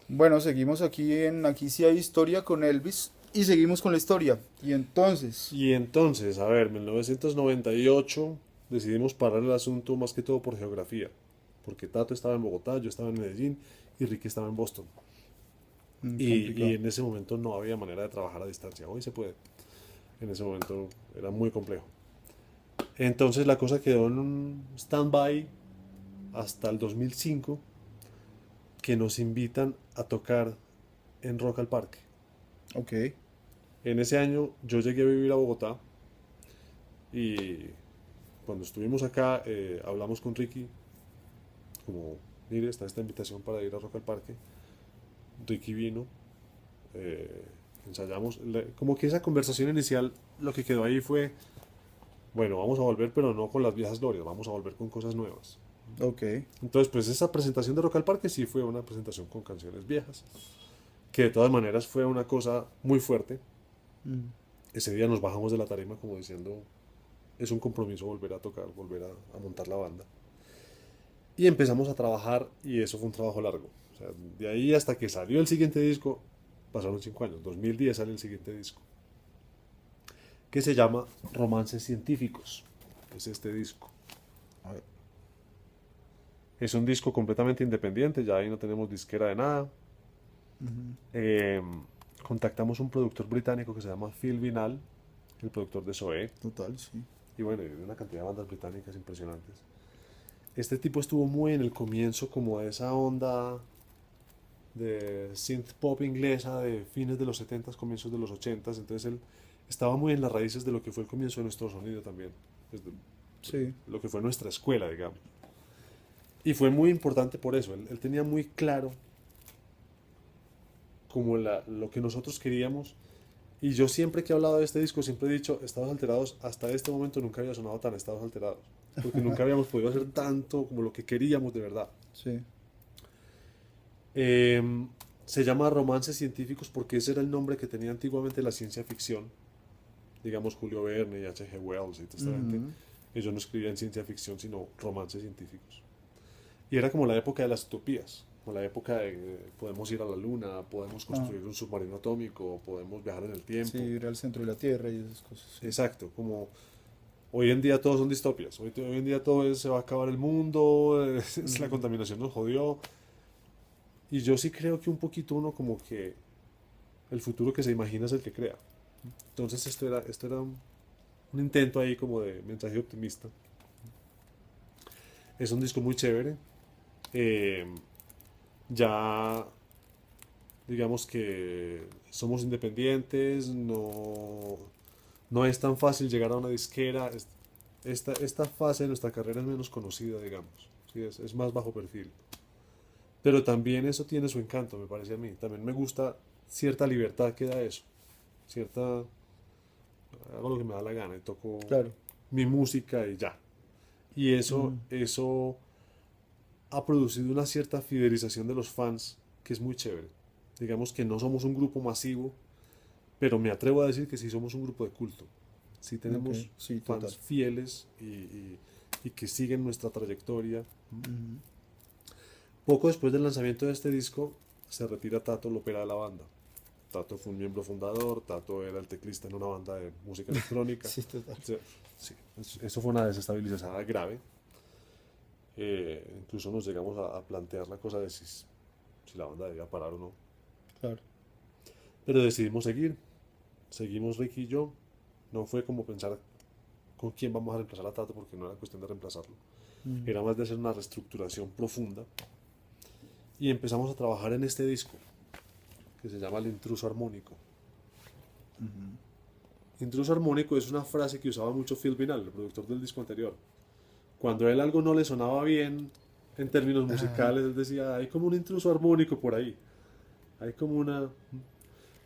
Bueno, seguimos aquí en Aquí sí hay historia con Elvis y seguimos con la historia. Y entonces, Y entonces, a ver, 1998 decidimos parar el asunto más que todo por geografía, porque Tato estaba en Bogotá, yo estaba en Medellín y Ricky estaba en Boston. Y complicado. en ese momento no había manera de trabajar a distancia. Hoy se puede. En ese momento era muy complejo. Entonces la cosa quedó en un stand-by hasta el 2005, que nos invitan a tocar en Rock al Parque. Ok, En ese año yo llegué a vivir a Bogotá y cuando estuvimos acá hablamos con Ricky como, mire, está esta invitación para ir a Rock al Parque. Ricky vino, eh, ensayamos, como que esa conversación inicial lo que quedó ahí fue, bueno, vamos a volver pero no con las viejas glorias, vamos a volver con cosas nuevas. ok. Entonces, pues esa presentación de Rock al Parque sí fue una presentación con canciones viejas, que de todas maneras fue una cosa muy fuerte. Mm, Ese día nos bajamos de la tarima como diciendo, es un compromiso volver a tocar, volver a montar la banda. Y empezamos a trabajar y eso fue un trabajo largo. O sea, de ahí hasta que salió el siguiente disco, pasaron 5 años. 2010 sale el siguiente disco, que se llama Romances Científicos. Es este disco. a ver, Es un disco completamente independiente, ya ahí no tenemos disquera de nada. ujú, Eh, Contactamos un productor británico que se llama Phil Vinal, el productor de Zoé, total, sí. y bueno, y de una cantidad de bandas británicas impresionantes. Este tipo estuvo muy en el comienzo como de esa onda de synth pop inglesa de fines de los 70, comienzos de los 80, entonces él estaba muy en las raíces de lo que fue el comienzo de nuestro sonido también, pues Sí. lo que fue nuestra escuela, digamos. Y fue muy importante por eso, él tenía muy claro como lo que nosotros queríamos. Y yo siempre que he hablado de este disco, siempre he dicho, Estados Alterados, hasta este momento nunca había sonado tan Estados Alterados, porque nunca habíamos podido hacer tanto como lo que queríamos de verdad. Sí. Eh, Se llama Romances Científicos porque ese era el nombre que tenía antiguamente la ciencia ficción. Digamos Julio Verne y H.G. Wells y toda esta gente. Ujú, Ellos no escribían ciencia ficción, sino romances científicos. Y era como la época de las utopías, como la época de podemos ir a la luna, podemos ah, construir un submarino atómico, podemos viajar en el sí, tiempo. ir al centro de la Tierra y esas cosas, sí. Exacto, como hoy en día todos son distopias. Hoy en día todo es, se va a acabar el mundo, la Ujú, contaminación nos jodió. Y yo sí creo que un poquito uno como que el futuro que se imagina es el que crea. Entonces esto era un intento ahí como de mensaje optimista. Es un disco muy chévere. Eh, ya digamos que somos independientes, no es tan fácil llegar a una disquera. Esta fase de nuestra carrera es menos conocida, digamos. Sí, es más bajo perfil. Pero también eso tiene su encanto, me parece a mí. También me gusta cierta libertad que da eso. Cierta... Hago lo que me da la gana y toco claro. mi música y ya. Y eso, Mm, eso ha producido una cierta fidelización de los fans que es muy chévere. Digamos que no somos un grupo masivo, pero me atrevo a decir que sí somos un grupo de culto. Sí ok, tenemos sí, total. fans fieles y que siguen nuestra trayectoria. Ujú, Poco después del lanzamiento de este disco, se retira Tato Lopera de la banda. Tato fue un miembro fundador, Tato era el teclista en una banda de música electrónica. sí, total. Sí, eso fue una desestabilización grave. Incluso nos llegamos a plantear la cosa de si la banda debía parar o no. Claro. Pero decidimos seguir, seguimos Ricky y yo. No fue como pensar con quién vamos a reemplazar a Tato, porque no era cuestión de reemplazarlo. Mm, Era más de hacer una reestructuración profunda. Y empezamos a trabajar en este disco, que se llama El Intruso Armónico. ujú, Intruso armónico es una frase que usaba mucho Phil Vinal, el productor del disco anterior. Cuando a él algo no le sonaba bien en términos ajá, musicales, él decía, hay como un intruso armónico por ahí. Hay como una...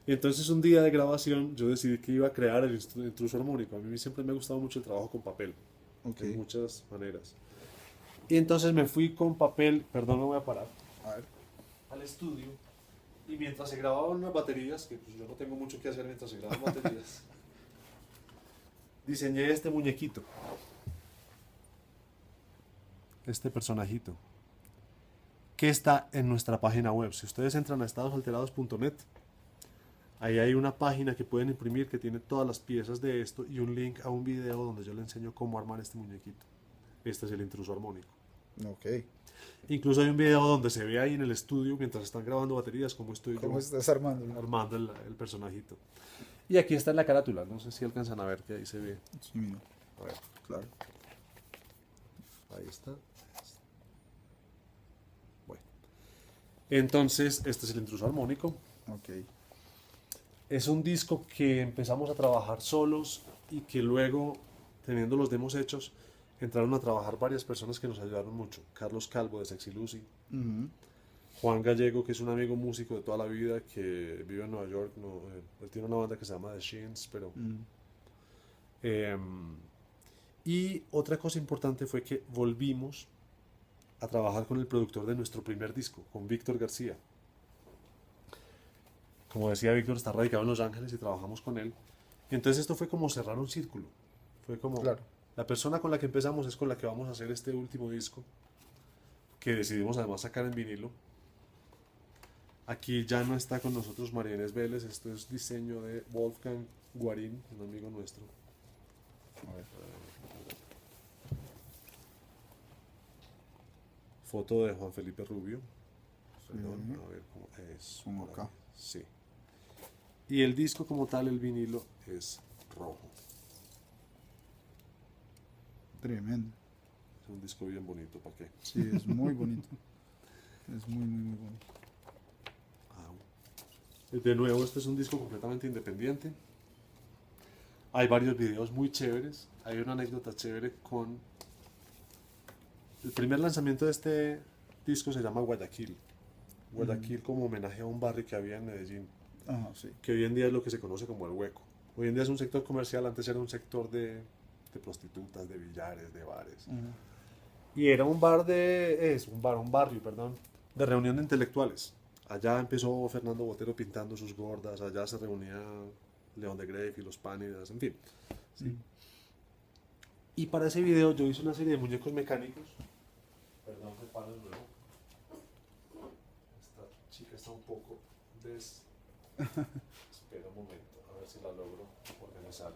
Y entonces un día de grabación yo decidí que iba a crear el intruso armónico. A mí siempre me ha gustado mucho el trabajo con papel, ok. en muchas maneras. Y entonces me fui con papel, perdón, me voy a parar, A ver. al estudio. Y mientras se grababan unas baterías, que pues yo no tengo mucho que hacer mientras se graban baterías, diseñé este muñequito, este personajito, que está en nuestra página web. Si ustedes entran a estadosalterados.net, ahí hay una página que pueden imprimir que tiene todas las piezas de esto y un link a un video donde yo le enseño cómo armar este muñequito. Este es el intruso armónico. Ok. Incluso hay un video donde se ve ahí en el estudio mientras están grabando baterías cómo estoy ¿Cómo yo estás armando? armando el personajito. Y aquí está en la carátula, no sé si alcanzan a ver que ahí se ve. Sí, mira. A ver, Claro. ahí está. Bueno. Entonces, este es el intruso armónico. Ok. Es un disco que empezamos a trabajar solos y que luego, teniendo los demos hechos, entraron a trabajar varias personas que nos ayudaron mucho. Carlos Calvo de Sexy Lucy, Ujú. Juan Gallego, que es un amigo músico de toda la vida que vive en Nueva York. Él tiene una banda que se llama The Sheens, pero... y otra cosa importante fue que volvimos a trabajar con el productor de nuestro primer disco, con Víctor García. Como decía, Víctor está radicado en Los Ángeles y trabajamos con él. Y entonces esto fue como cerrar un círculo. Fue como Claro. la persona con la que empezamos es con la que vamos a hacer este último disco, que decidimos además sacar en vinilo. Aquí ya no está con nosotros María Inés Vélez, esto es diseño de Wolfgang Guarín, un amigo nuestro. A ver. Foto de Juan Felipe Rubio. Perdón, Sí. a ver cómo es. Como por acá. ahí. Sí. Y el disco como tal, el vinilo, es rojo. Tremendo. Es un disco bien bonito, ¿para qué? Sí, es muy bonito. Es muy, muy, muy bonito. De nuevo, este es un disco completamente independiente. Hay varios videos muy chéveres. Hay una anécdota chévere con... El primer lanzamiento de este disco se llama Guayaquil. Guayaquil como homenaje a un barrio que había en Medellín, Ajá, sí. que hoy en día es lo que se conoce como el Hueco. Hoy en día es un sector comercial, antes era un sector de prostitutas, de billares, de bares. Ajá. Y era un bar un barrio, perdón, de reunión de intelectuales. Allá empezó Fernando Botero pintando sus gordas, allá se reunía León de Grave y los Pánidas, en fin. ¿sí? Y para ese video yo hice una serie de muñecos mecánicos. Perdón, que paro de nuevo. Esta chica está un poco Espera un momento, a ver si la logro organizar.